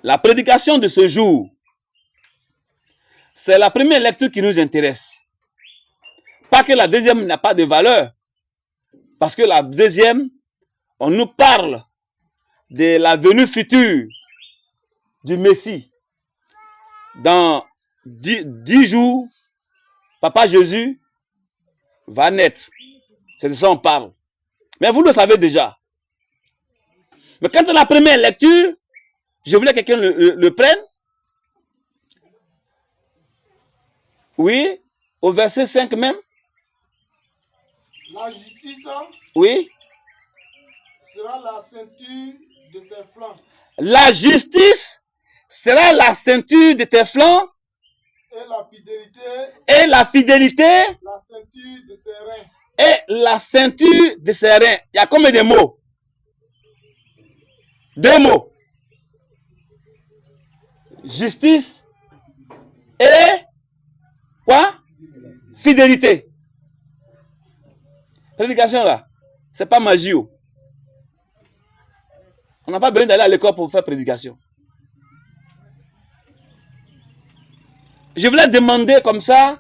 La prédication de ce jour, c'est la première lecture qui nous intéresse. Pas que la deuxième n'a pas de valeur, parce que la deuxième, on nous parle de la venue future du Messie. Dans 10 jours, Papa Jésus va naître. C'est de ça qu'on parle. Mais vous le savez déjà. Mais quand on a la première lecture, je voulais que quelqu'un le prenne. Oui, au verset 5 même. La justice, oui, sera la ceinture de ses flancs. La justice sera la ceinture de tes flancs. Et la fidélité. Et la fidélité. La ceinture de ses reins. Et la ceinture de ses reins. Il y a combien de mots? 2 mots. Justice et quoi? Fidélité. Prédication là, c'est pas magie. On n'a pas besoin d'aller à l'école pour faire prédication. Je voulais demander comme ça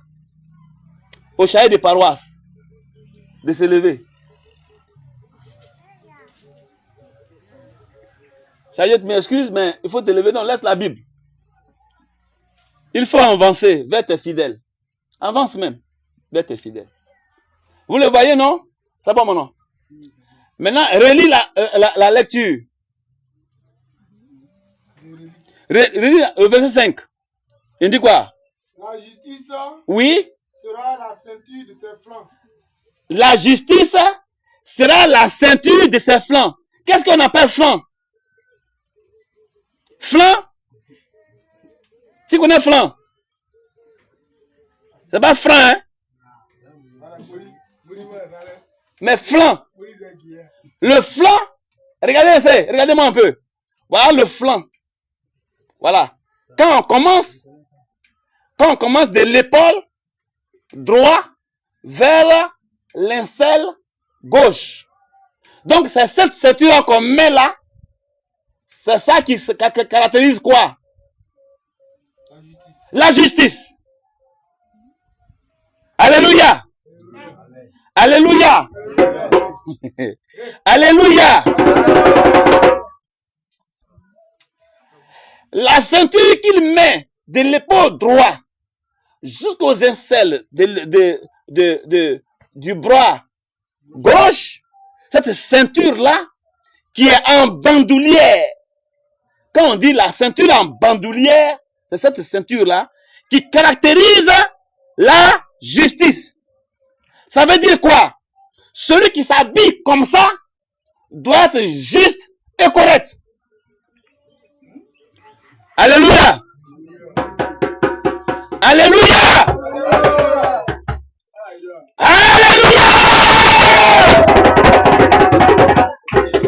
aux chahirs de paroisse de se lever. Chahier, tu m'excuses, mais il faut te lever. Non, laisse la Bible. Il faut avancer vers tes fidèles. Avance même vers tes fidèles. Vous le voyez, non? C'est pas mon nom. Maintenant, relis la lecture. Relis le verset 5. Il dit quoi? La justice, oui, sera la ceinture de ses flancs. La justice sera la ceinture de ses flancs. Qu'est-ce qu'on appelle flanc? Flanc? Tu connais flanc? C'est pas franc, hein? Mais flanc. Le flanc, regardez-moi un peu. Voilà le flanc. Voilà. Quand on commence de l'épaule droit vers l'aisselle gauche. Donc c'est cette ceinture qu'on met là. C'est ça qui caractérise quoi? La justice. Alléluia. Alléluia. Alléluia. La ceinture qu'il met de l'épaule droit jusqu'aux aisselles du bras gauche, cette ceinture-là qui est en bandoulière. Quand on dit la ceinture en bandoulière, c'est cette ceinture-là qui caractérise la justice. Ça veut dire quoi? Celui qui s'habille comme ça doit être juste et correct. Alléluia. Alléluia. Alléluia.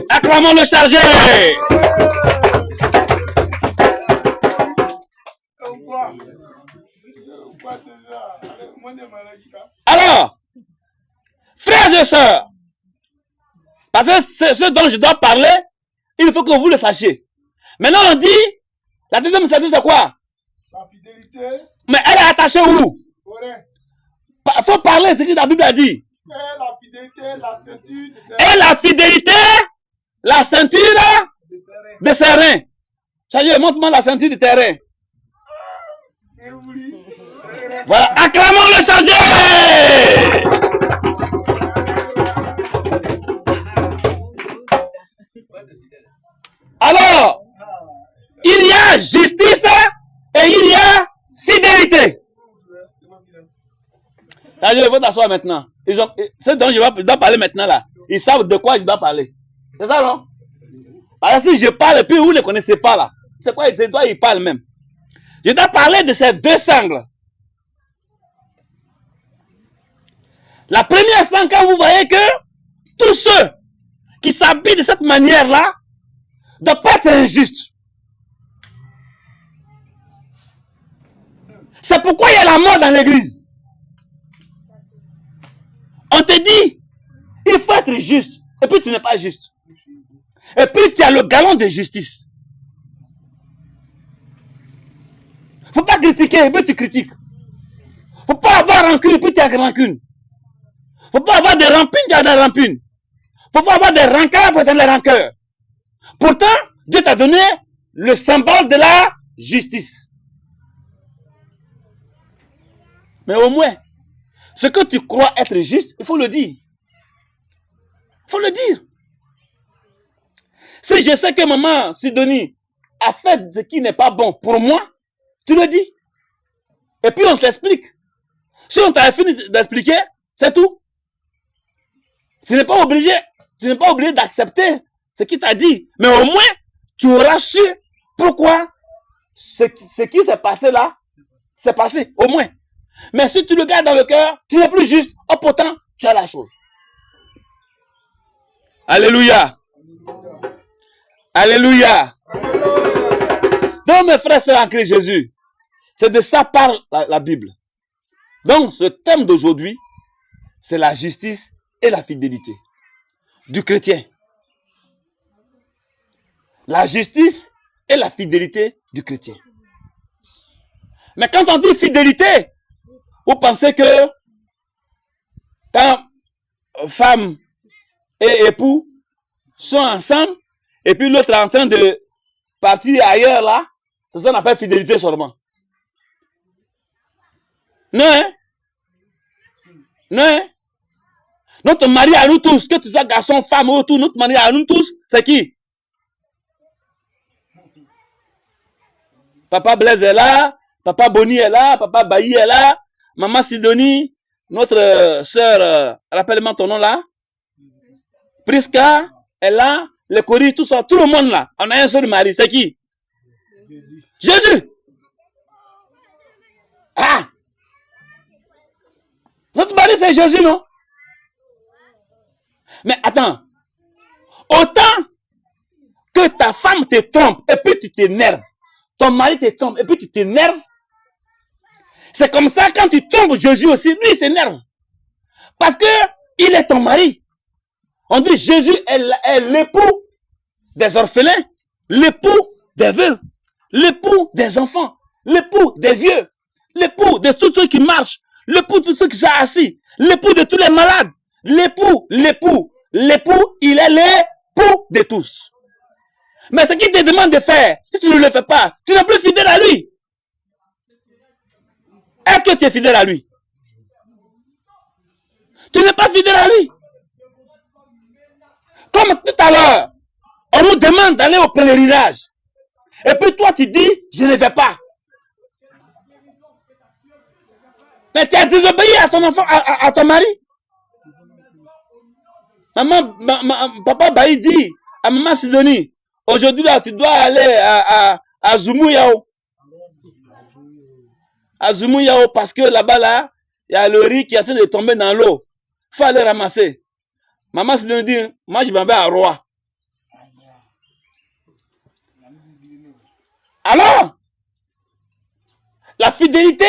Acclamons le chargé. Alors, frères et sœurs, parce que c'est ce dont je dois parler, il faut que vous le sachiez. Maintenant, on dit, la deuxième ceinture, c'est quoi? La fidélité. Mais elle est attachée où? Il faut parler de ce que la Bible a dit. Et la fidélité, la ceinture de ses reins. Et la fidélité, la ceinture de ses reins. Chargé, montre-moi la ceinture de tes reins. Voilà, acclamons le chargé. Alors, il y a justice et il y a fidélité. Allez, il faut t'asseoir maintenant. Ce dont je dois parler maintenant là, ils savent de quoi je dois parler. C'est ça, non? Alors si je parle et puis vous ne les connaissez pas là, c'est quoi ils parlent même? Je dois parler de ces deux sangles. La première sangle, quand vous voyez que tous ceux qui s'habillent de cette manière-là ne doivent pas être injustes. C'est pourquoi il y a la mort dans l'église. On te dit, il faut être juste, et puis tu n'es pas juste. Et puis tu as le galon de justice. Faut pas critiquer, et puis tu critiques. Faut pas avoir rancune, et puis tu as rancune. Faut pas avoir des rampines, tu as des rampines. Faut pas avoir des rancœurs, pour tu as des rancœurs. Pourtant, Dieu t'a donné le symbole de la justice. Mais au moins, ce que tu crois être juste, il faut le dire. Il faut le dire. Si je sais que maman Sidonie a fait ce qui n'est pas bon pour moi, tu le dis. Et puis on t'explique. Si on t'a fini d'expliquer, c'est tout. Tu n'es pas obligé d'accepter ce qu'il t'a dit. Mais au moins, tu auras su pourquoi ce qui s'est passé là, c'est passé, au moins. Mais si tu le gardes dans le cœur, tu n'es plus juste. Oh, pourtant, tu as la chose. Alléluia. Alléluia. Donc, mes frères, c'est en Christ Jésus. C'est de ça parle la Bible. Donc, ce thème d'aujourd'hui, c'est la justice et la fidélité du chrétien. La justice et la fidélité du chrétien. Mais quand on dit fidélité, vous pensez que quand femme et époux sont ensemble, et puis l'autre est en train de partir ailleurs là, c'est ce qu'on appelle fidélité seulement. Non, hein? Non, hein? Notre mari à nous tous, que tu sois garçon, femme ou tout, notre mari à nous tous, c'est qui? Papa Blaise est là, Papa Boni est là, Papa Bailly est là, Maman Sidonie, notre sœur, rappelle-moi ton nom là, Priska est là, les choristes, tout ça, tout le monde là. On a un seul mari, c'est qui? Jésus. Ah! Notre mari c'est Jésus, non? Mais attends, autant que ta femme te trompe et puis tu t'énerves, ton mari te trompe et puis tu t'énerves, c'est comme ça quand tu trompes Jésus aussi, lui il s'énerve. Parce que il est ton mari. On dit Jésus est l'époux des orphelins, l'époux des veuves, l'époux des enfants, l'époux des vieux, l'époux de tous ceux qui marchent, l'époux de tous ceux qui sont assis, l'époux de tous les malades, l'époux, il est l'époux de tous. Mais ce qu'il te demande de faire, si tu ne le fais pas, tu n'es plus fidèle à lui. Est-ce que tu es fidèle à lui? Tu n'es pas fidèle à lui. Comme tout à l'heure, on nous demande d'aller au pèlerinage. Et puis toi, tu dis, je ne vais pas. Mais tu as désobéi à ton enfant, à ton mari. Papa Baï dit à maman Sidonie, aujourd'hui là, tu dois aller à Zoumouyao. À Zoumouyao, parce que là-bas, là, il y a le riz qui est en train de tomber dans l'eau. Il faut aller ramasser. Maman Sidonie dit, moi je m'en vais à Roi. Alors, la fidélité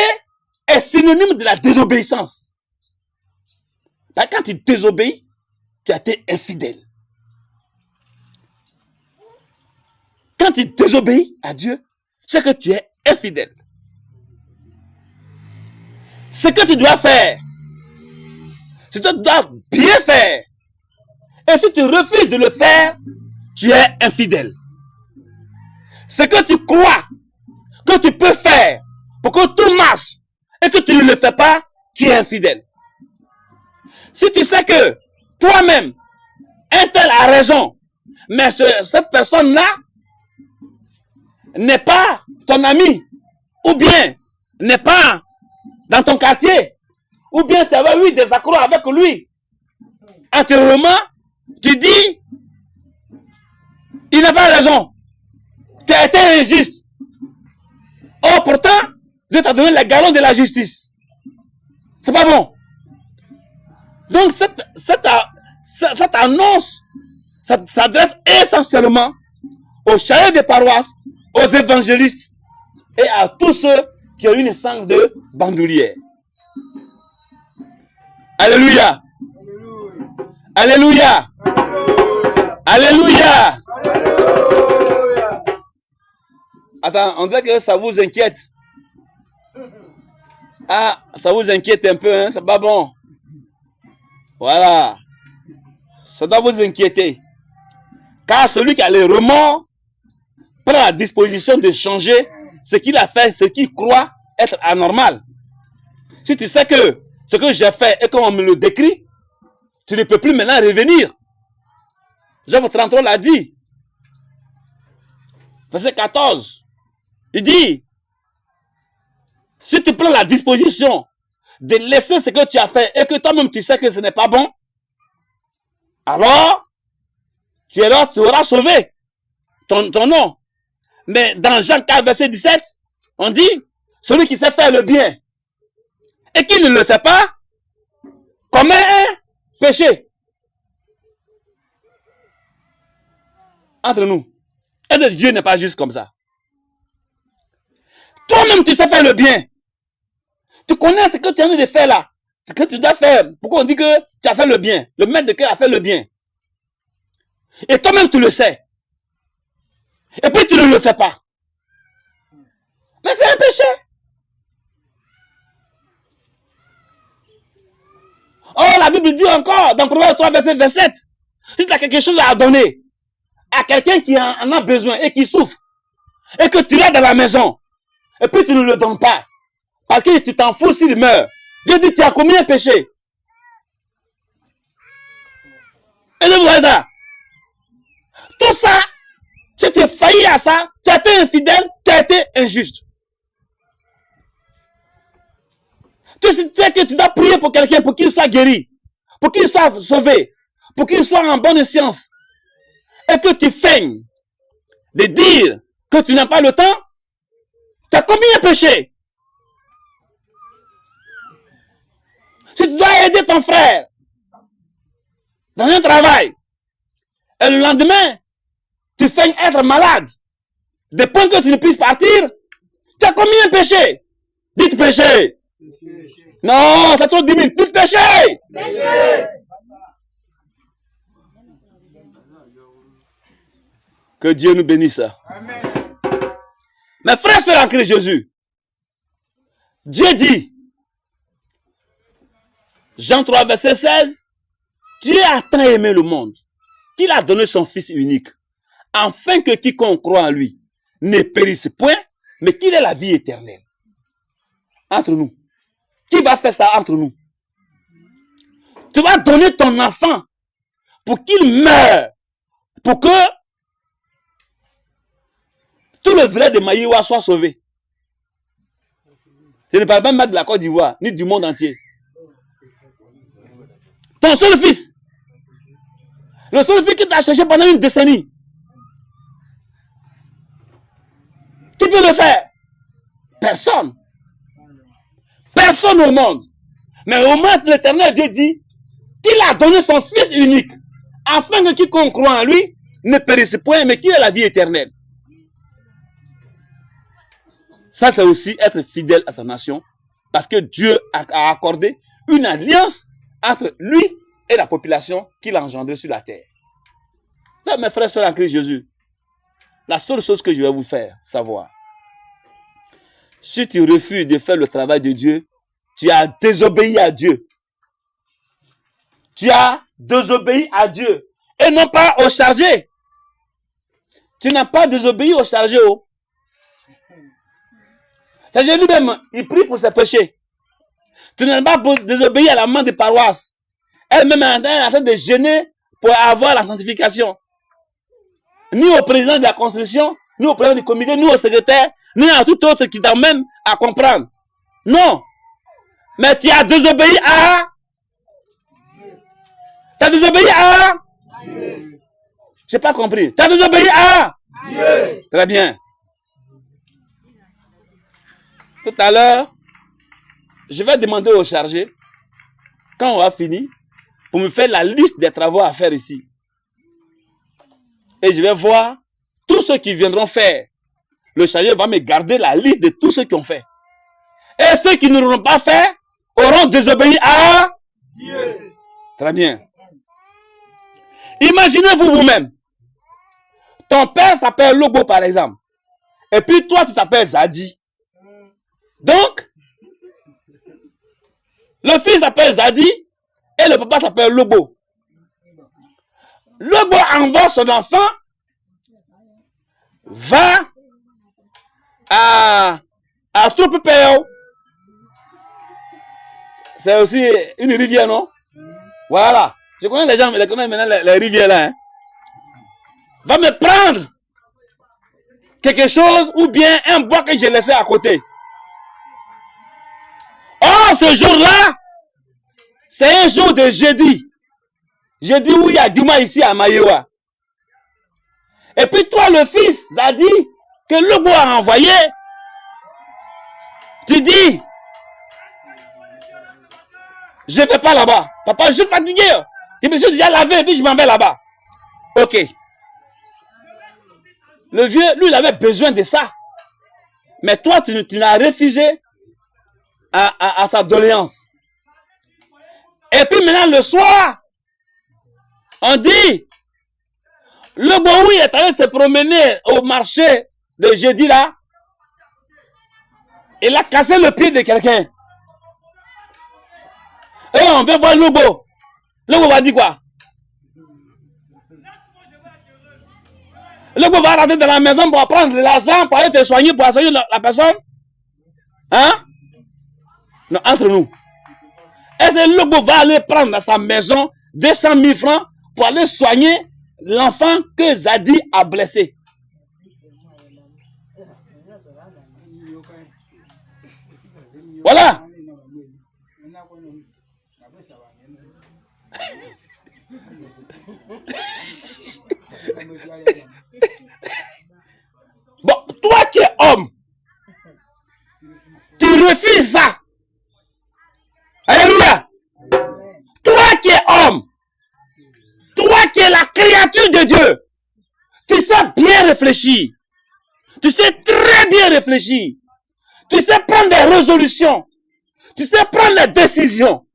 est synonyme de la désobéissance. Quand tu désobéis, tu as été infidèle. Quand tu désobéis à Dieu, c'est que tu es infidèle. Ce que tu dois faire, c'est que tu dois bien faire. Et si tu refuses de le faire, tu es infidèle. Ce que tu crois que tu peux faire pour que tout marche et que tu ne le fais pas, tu es infidèle. Si tu sais que toi-même, un tel a raison, mais cette personne-là n'est pas ton ami, ou bien n'est pas dans ton quartier, ou bien tu avais eu des accrocs avec lui, intérieurement, tu dis, il n'a pas raison, tu as été injuste. Oh, pourtant, Dieu t'a donné les galons de la justice. C'est pas bon. Donc, cette annonce s'adresse essentiellement aux chefs de paroisse, aux évangélistes et à tous ceux qui ont une sang de bandoulière. Alléluia. Alléluia. Alléluia. Attends, on dirait que ça vous inquiète. Ah, ça vous inquiète un peu, hein? C'est pas bon. Voilà. Ça doit vous inquiéter. Car celui qui a les remords prend la disposition de changer ce qu'il a fait, ce qu'il croit être anormal. Si tu sais que ce que j'ai fait et qu'on me le décrit, tu ne peux plus maintenant revenir. Job 33 l'a dit. Verset 14. Il dit, si tu prends la disposition de laisser ce que tu as fait et que toi-même tu sais que ce n'est pas bon, alors tu auras sauvé ton nom. Mais dans Jean 4, verset 17, on dit, celui qui sait faire le bien et qui ne le fait pas, commet un péché. Entre nous, est-ce que Dieu n'est pas juste comme ça? Toi-même, tu sais faire le bien. Tu connais ce que tu as envie de faire là. Ce que tu dois faire. Pourquoi on dit que tu as fait le bien? Le maître de cœur a fait le bien. Et toi-même, tu le sais. Et puis, tu ne le fais pas. Mais c'est un péché. Oh, la Bible dit encore, dans Proverbe 3, verset 27, si tu as quelque chose à donner à quelqu'un qui en a besoin et qui souffre, et que tu l'as dans la maison, et puis tu ne le donnes pas, parce que tu t'en fous s'il meurt, Dieu dit, tu as commis un péché. Et vous voyez ça? Tout ça, si tu es failli à ça, tu as été infidèle, tu as été injuste. Tu sais que tu dois prier pour quelqu'un pour qu'il soit guéri, pour qu'il soit sauvé, pour qu'il soit en bonne science, et que tu feignes de dire que tu n'as pas le temps, tu as commis un péché. Si tu dois aider ton frère dans un travail, et le lendemain, tu feignes être malade, de point que tu ne puisses partir, tu as commis un péché. Dites péché. Non, ça trop 10 000. Dites péché. Péché. Que Dieu nous bénisse. Amen. Mes frères et sœurs en Christ Jésus, Dieu dit, Jean 3, verset 16, Dieu a tant aimé le monde qu'il a donné son Fils unique, afin que quiconque croit en lui ne périsse point, mais qu'il ait la vie éternelle. Entre nous. Qui va faire ça entre nous? Tu vas donner ton enfant pour qu'il meure, pour que tout le village de Maïwa soit sauvé. Je ne parle pas de la Côte d'Ivoire, ni du monde entier. Ton seul fils. Le seul fils que tu as cherché pendant une décennie. Qui peut le faire? Personne. Personne au monde. Mais au moins l'Éternel Dieu dit qu'il a donné son Fils unique, afin que quiconque croit en lui ne périsse point, mais qu'il ait la vie éternelle. Ça, c'est aussi être fidèle à sa nation, parce que Dieu a accordé une alliance entre lui et la population qu'il a engendrée sur la terre. Là, mes frères et sœurs en Christ Jésus, la seule chose que je vais vous faire savoir, si tu refuses de faire le travail de Dieu, tu as désobéi à Dieu. Tu as désobéi à Dieu et non pas au chargé. Tu n'as pas désobéi au chargé. C'est Jésus lui-même, il prie pour ses péchés. Tu n'as pas désobéi à la main des paroisses. Elle-même est en train de gêner pour avoir la sanctification. Ni au président de la construction, ni au président du comité, ni au secrétaire, ni à tout autre qui t'amène à comprendre. Non. Mais tu as désobéi à... Tu as désobéi à... Dieu. Je n'ai pas compris. Tu as désobéi à... Dieu. Très bien. Tout à l'heure, je vais demander au chargé, quand on va finir, pour me faire la liste des travaux à faire ici. Et je vais voir tous ceux qui viendront faire. Le chargé va me garder la liste de tous ceux qui ont fait. Et ceux qui ne l'auront pas fait auront désobéi à Dieu. Très bien. Imaginez-vous vous-même. Ton père s'appelle Lobo par exemple. Et puis toi tu t'appelles Zadi. Donc, Le fils s'appelle Zadi et le papa s'appelle Lobo. Lobo envoie son enfant va à Troupepeo. C'est aussi une rivière, non? Voilà. Je connais les gens, mais je connais maintenant les rivières là. Hein. Va me prendre quelque chose ou bien un bois que j'ai laissé à côté. Oh, ce jour-là, c'est un jour de jeudi. Jeudi où il y a Duma ici à Mayewa. Et puis toi, le fils, Zadi, que Lobo a envoyé, tu dis, je ne vais pas là-bas. Papa, je suis fatigué. Je me suis déjà lavé et puis je m'en vais là-bas. Ok. Le vieux, lui, il avait besoin de ça. Mais toi, tu l'as refusé à sa doléance. Et puis maintenant, le soir, on dit, le bon oui est allé se promener au marché de jeudi là. Il a cassé le pied de quelqu'un. Et on veut voir Lobo. Lobo va dire quoi? Lobo va rentrer dans la maison pour prendre de l'argent, pour aller te soigner, pour soigner la personne. Hein? Non, entre nous. Est-ce que Lobo va aller prendre dans sa maison 200 000 francs pour aller soigner l'enfant que Zadi a blessé? Voilà. Bon, toi qui es homme, tu refuses ça. Alléluia. Toi qui es homme, toi qui es la créature de Dieu, tu sais bien réfléchir. Tu sais très bien réfléchir. Tu sais prendre des résolutions. Tu sais prendre des décisions.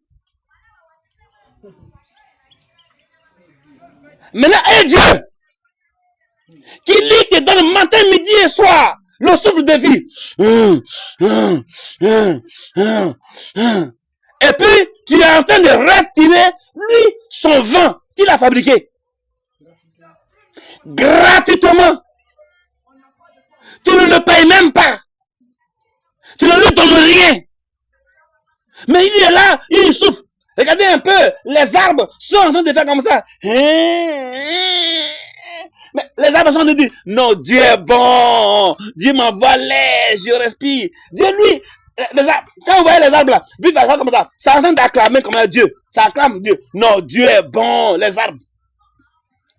Maintenant, et Dieu, qui lui te donne matin, midi et soir le souffle de vie. Et puis, tu es en train de respirer, lui, son vin qu'il a fabriqué. Gratuitement. Tu ne le payes même pas. Tu ne lui donnes rien. Mais il est là, il souffle. Regardez un peu, les arbres sont en train de faire comme ça. Mais les arbres sont en train de dire, non, Dieu est bon. Dieu m'envoie l'air, je respire. Dieu, lui, les arbres, quand vous voyez les arbres là, lui, il fait ça comme ça. C'est en train d'acclamer comme un Dieu. Ça acclame Dieu. Non, Dieu est bon, les arbres.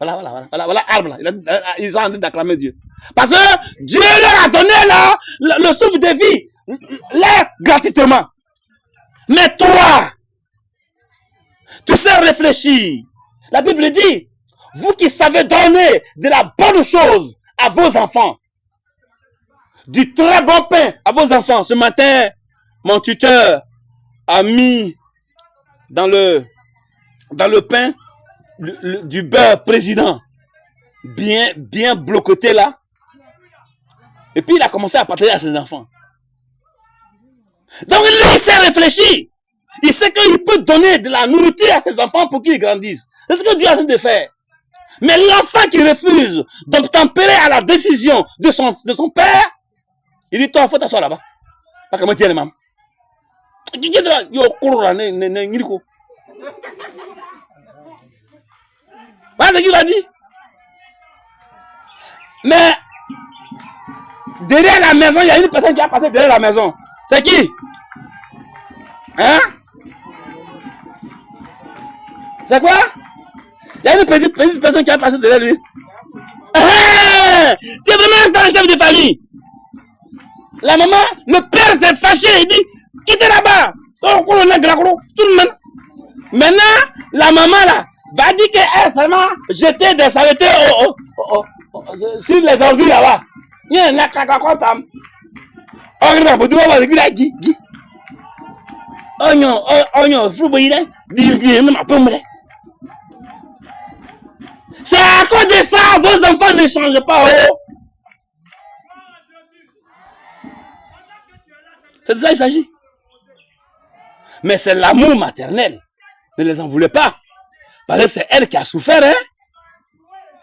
Voilà, arbres là. Ils sont en train d'acclamer Dieu. Parce que Dieu leur a donné là, le souffle de vie, l'air gratuitement. Mais toi, tu sais réfléchir. La Bible dit, vous qui savez donner de la bonne chose à vos enfants, du très bon pain à vos enfants. Ce matin, mon tuteur a mis dans le pain du beurre président, bien blocoté là. Et puis il a commencé à partager à ses enfants. Donc lui, il sait réfléchir. Il sait qu'il peut donner de la nourriture à ses enfants pour qu'ils grandissent. C'est ce que Dieu est en train de faire. Mais l'enfant qui refuse d'obtempérer à la décision de son père, il dit, toi, il faut t'asseoir là-bas. Pas comme tu es, maman. Voilà ce qu'il a dit. Mais derrière la maison, il y a une personne qui a passé derrière la maison. C'est qui? Hein? C'est quoi? Il y a une petite personne qui a passé derrière lui. Tu es vraiment un chef de famille. La maman, le père s'est fâché. Il dit, quittez là-bas. Tout le monde. Maintenant, la maman là va dire qu'elle seulement jeté des saletés sur les ordures là-bas. Il y a un cacacotam. C'est à cause de ça, vos enfants ne changent pas. C'est de ça qu'il s'agit. Mais c'est l'amour maternel. Ne les en voulez pas. Parce que c'est elle qui a souffert. Hein?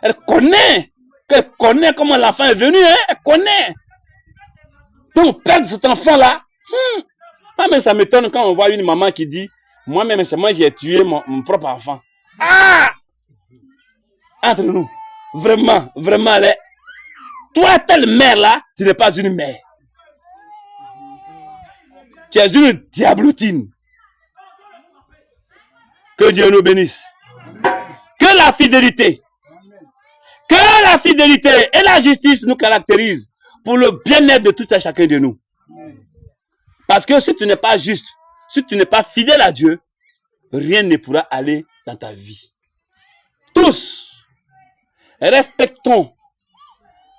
Elle connaît comment l'enfant est venu. Hein? Elle connaît. Donc, perdre cet enfant-là, moi-même, ça m'étonne quand on voit une maman qui dit, moi-même, c'est moi qui ai tué mon propre enfant. Ah! Entre nous, vraiment, vraiment, toi, telle mère-là, tu n'es pas une mère. Tu es une diablotine. Que Dieu nous bénisse. Que la fidélité et la justice nous caractérisent pour le bien-être de tout un chacun de nous. Parce que si tu n'es pas juste, si tu n'es pas fidèle à Dieu, rien ne pourra aller dans ta vie. Tous, respectons.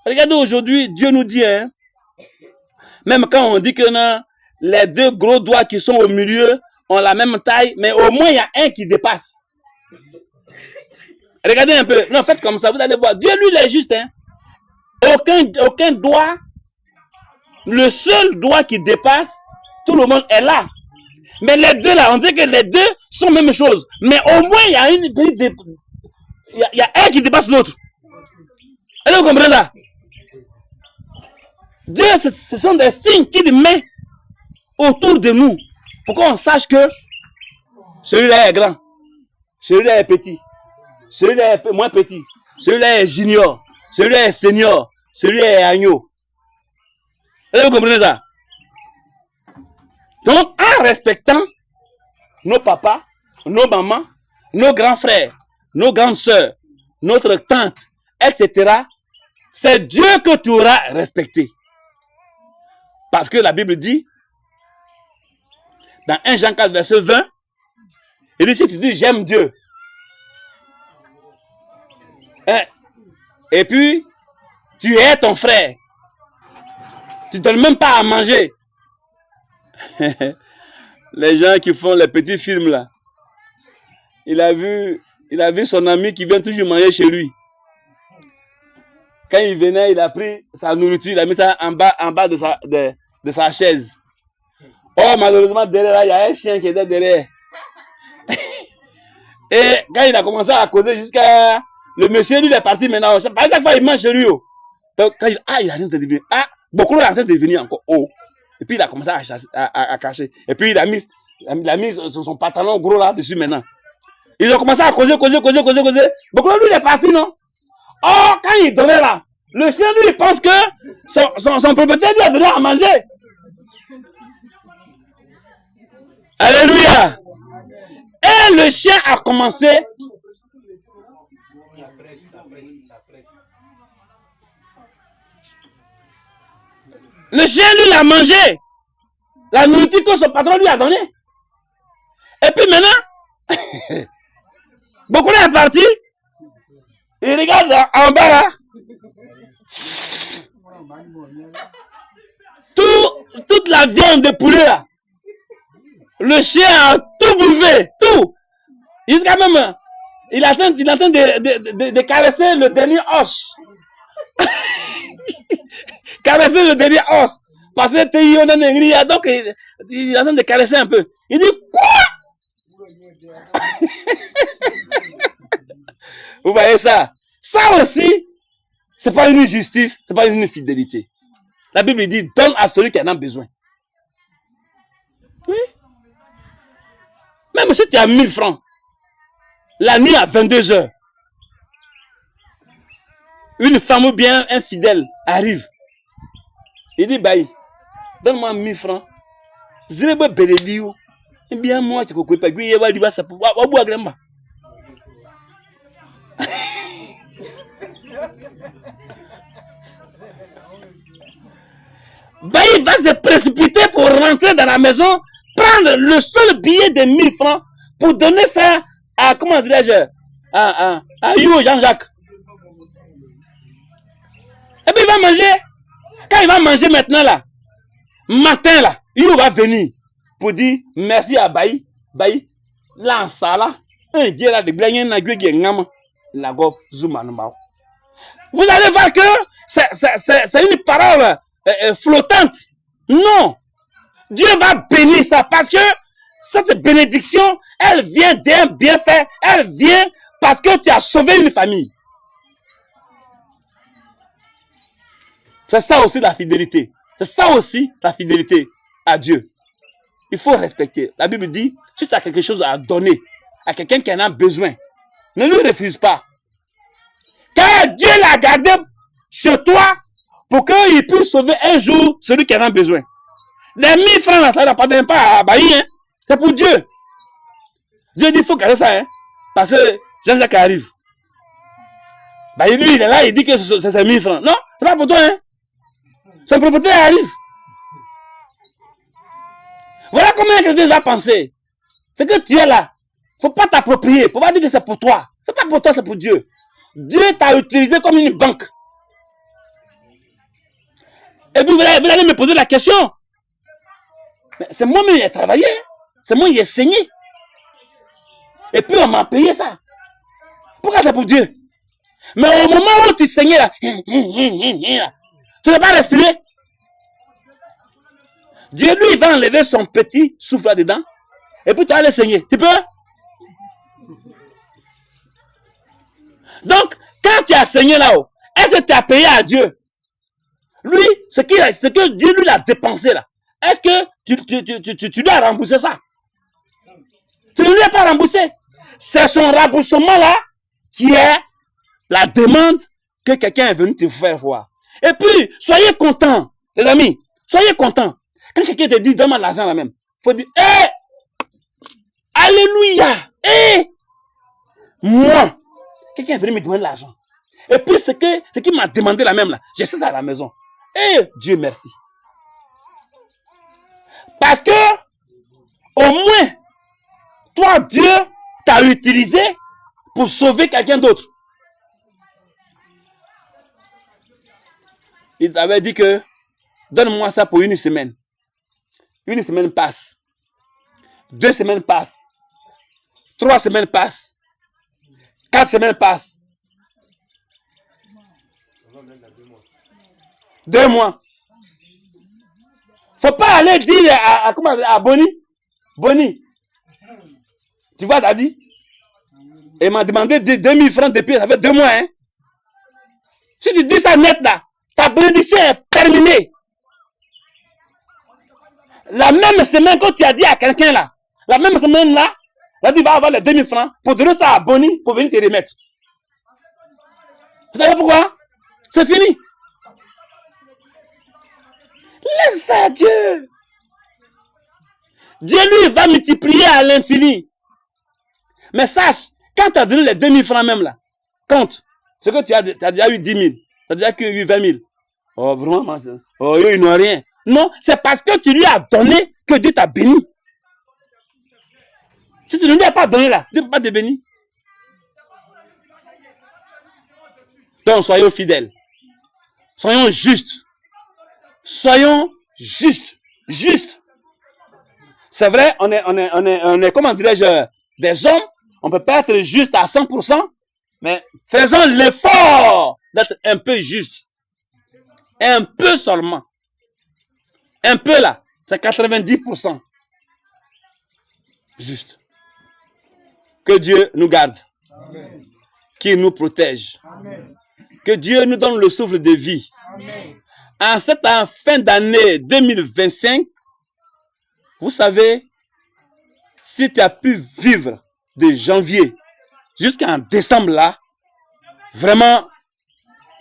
Regardez aujourd'hui, Dieu nous dit, hein, même quand on dit que les deux gros doigts qui sont au milieu ont la même taille, mais au moins il y a un qui dépasse. Regardez un peu. Non, faites comme ça, vous allez voir. Dieu, lui, il est juste. Hein. Aucun doigt, le seul doigt qui dépasse, tout le monde est là. Mais les deux là, on dit que les deux sont la même chose. Mais au moins, il y a il y a un qui dépasse l'autre. Est-ce que vous comprenez ça? Dieu, ce sont des signes qu'il met autour de nous pour qu'on sache que celui-là est grand, celui-là est petit, celui-là est moins petit, celui-là est junior, celui-là est senior, celui-là est agneau. Est-ce que vous comprenez ça? Donc, en respectant nos papas, nos mamans, nos grands frères, nos grandes sœurs, notre tante, etc., c'est Dieu que tu auras respecté. Parce que la Bible dit, dans 1 Jean 4, verset 20, il dit, si tu dis j'aime Dieu, hein, et puis tu es ton frère, tu ne donnes même pas à manger. Les gens qui font les petits films là, il a vu son ami qui vient toujours manger chez lui. Quand il venait, il a pris sa nourriture, il a mis ça en bas de sa chaise. Oh, malheureusement, derrière là, il y a un chien qui était derrière. Et quand il a commencé à causer jusqu'à... Le monsieur, lui, il est parti maintenant. Par chaque fois, il mange chez lui. Donc, quand il a rien de devenir. Ah, beaucoup est en train de devenir encore haut. Et puis, il a commencé à cacher. Et puis, il a mis son pantalon gros là dessus maintenant. Ils ont commencé à causer. Beaucoup, lui, il est parti, non? Oh, quand il donnait là, le chien, lui, il pense que son propriétaire lui a donné à manger. Alléluia. Et le chien a commencé. Le chien, lui, a mangé la nourriture que son patron lui a donnée. Et puis maintenant, beaucoup est parti. Il regarde en bas là. Toute la viande de poulet là. Le chien a tout bouffé, tout. Jusqu'à même, il est en train de caresser le dernier os. Caresser le dernier os. Parce que donc il est en train de caresser un peu. Il dit quoi? Vous voyez ça? Ça aussi, c'est pas une justice, c'est pas une fidélité. La Bible dit, donne à celui qui en a besoin. Oui. Même si tu as 1000 francs, la nuit à 22 heures, une femme ou bien infidèle arrive. Il dit, Baï, donne-moi 1000 francs. Zirebe belelio. Eh bien, moi, tu peux pas guiller, va dire ça pour boire grand. Baï va se précipiter pour rentrer dans la maison, prendre le seul billet de 1000 francs pour donner ça à, comment dirais-je, à Yo Jean-Jacques. Et puis il va manger. Quand il va manger maintenant là, matin là, Yo va venir pour dire merci à Baï. Baï, l'ansala, un dieu là de gagner na gueule ngama, la go zuma no. Vous allez voir que c'est une parole flottante. Non. Dieu va bénir ça parce que cette bénédiction, elle vient d'un bienfait. Elle vient parce que tu as sauvé une famille. C'est ça aussi la fidélité. C'est ça aussi la fidélité à Dieu. Il faut respecter. La Bible dit, si tu as quelque chose à donner à quelqu'un qui en a besoin, ne lui refuse pas. Car Dieu l'a gardé chez toi pour qu'il puisse sauver un jour celui qui en a besoin. Les 1000 francs là, ça n'appartient pas à Bailly, hein. C'est pour Dieu. Dieu dit, il faut garder ça, hein. Parce que Jean-Jacques arrive. Bailly, lui, il est là, il dit que c'est 1000 francs. Non, c'est pas pour toi, hein. Son propriétaire arrive. Voilà comment quelqu'un va penser. C'est que tu es là. Il ne faut pas t'approprier. Il ne faut pas dire que c'est pour toi. Ce n'est pas pour toi, c'est pour Dieu. Dieu t'a utilisé comme une banque. Et puis vous allez me poser la question. Mais c'est moi-même qui ai travaillé. C'est moi qui ai saigné. Et puis on m'a payé ça. Pourquoi c'est pour Dieu? Mais au moment où tu saignais là, tu ne peux pas respirer. Dieu, lui, il va enlever son petit souffle là-dedans. Et puis tu vas aller saigner. Tu peux? Donc, quand tu as saigné là-haut, est-ce que tu as payé à Dieu? Lui, ce que Dieu lui a dépensé là, est-ce que tu dois rembourser ça? Tu ne lui as pas remboursé. C'est son remboursement là qui est la demande que quelqu'un est venu te faire voir. Et puis, soyez contents, les amis. Soyez contents. Quand quelqu'un te dit, donne-moi l'argent là même, il faut dire, hé! Alléluia! Hé! Moi, quelqu'un est venu me demander l'argent. Et puis, ce qu'il m'a demandé là même là, j'ai ça à la maison. Et Dieu merci. Parce que, au moins, toi, Dieu t'a utilisé pour sauver quelqu'un d'autre. Il t'avait dit que, donne-moi ça pour une semaine. Une semaine passe. 2 semaines passent. 3 semaines passent. 4 semaines passent. 2 mois. Faut pas aller dire à Bonnie. Tu vois, t'as dit. Il m'a demandé 2000 francs depuis, ça fait 2 mois. Hein? Si tu dis ça net là, ta bénédiction est terminée. La même semaine que tu as dit à quelqu'un là, la même semaine là, là tu vas avoir les 2000 francs pour donner ça à Bonnie pour venir te remettre. Vous savez pourquoi? C'est fini. Laisse ça à Dieu. Dieu lui va multiplier à l'infini. Mais sache, quand tu as donné les 2000 francs même là, compte, c'est que tu as déjà eu 10 000, tu as déjà eu 20 000. Oh vraiment, oh il n'a rien. Non, c'est parce que tu lui as donné que Dieu t'a béni. Si tu ne lui as pas donné là, Dieu ne peut pas te bénir. Donc soyons fidèles. Soyons justes. Soyons justes. Justes. C'est vrai, on est comment dirais-je, des hommes. On ne peut pas être juste à 100%, mais faisons l'effort d'être un peu juste. Un peu seulement. Un peu là, c'est 90%. Juste. Que Dieu nous garde. Amen. Qu'il nous protège. Amen. Que Dieu nous donne le souffle de vie. Amen. En cette fin d'année 2025, vous savez, si tu as pu vivre de janvier jusqu'en décembre là, vraiment,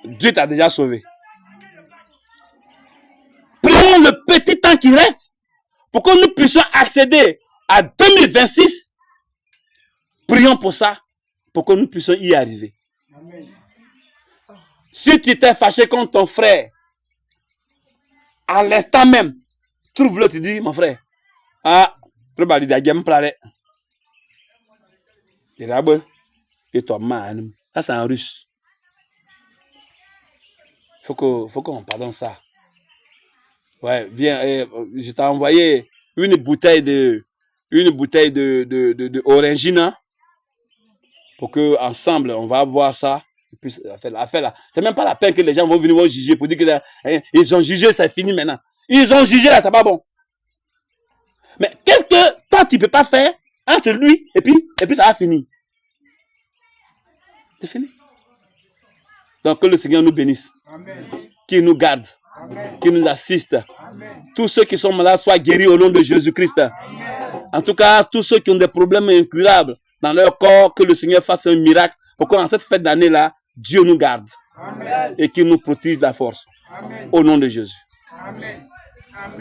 Dieu t'a déjà sauvé. Prions le petit temps qui reste pour que nous puissions accéder à 2026. Prions pour ça, pour que nous puissions y arriver. Amen. Si tu t'es fâché contre ton frère, à l'instant même, trouve-le, tu dis, mon frère, ça c'est en russe. Faut qu'on pardonne ça. Ouais, viens, je t'ai envoyé une bouteille de Orangina pour que ensemble on va voir ça. Et puis l'affaire là, c'est même pas la peine que les gens vont venir vous juger pour dire que ils ont jugé, c'est fini maintenant. Ils ont jugé là, c'est pas bon. Mais qu'est-ce que toi, tu ne peux pas faire entre lui et puis ça va finir. C'est fini. Donc, que le Seigneur nous bénisse. Amen. Qu'il nous garde. Amen. Qu'il nous assiste. Amen. Tous ceux qui sont malades soient guéris au nom de Jésus-Christ. Amen. En tout cas, tous ceux qui ont des problèmes incurables dans leur corps, que le Seigneur fasse un miracle pour que dans cette fête d'année-là, Dieu nous garde. Amen. Et qu'il nous protège de la force. Amen. Au nom de Jésus. Amen. Amen.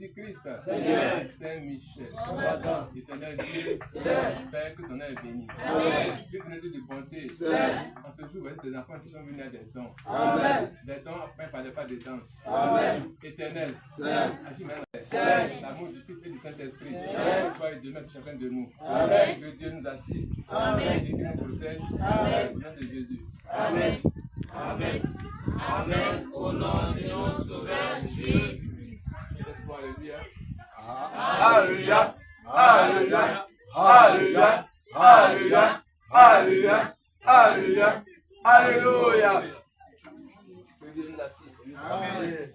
Jésus-Christ, Seigneur, Saint-Michel, Éternel Dieu, Père, que ton nom est béni. Dieu nous de bonté. En ce jour, voici tes enfants qui sont venus à des dons. Des dons afin par les pas de danse. Éternel, agis maintenant. L'amour du Fils et du Saint-Esprit, sois et demeure sur chacun de nous. Que Dieu nous assiste. Et qu'il nous protège. Au nom de Jésus. Amen. Amen. Amen. Au nom de notre Sauveur Jésus. Alléluia. Alléluia. Alléluia. Alléluia. Alléluia. Alléluia. Alléluia. Que Dieu nous assiste. Amen.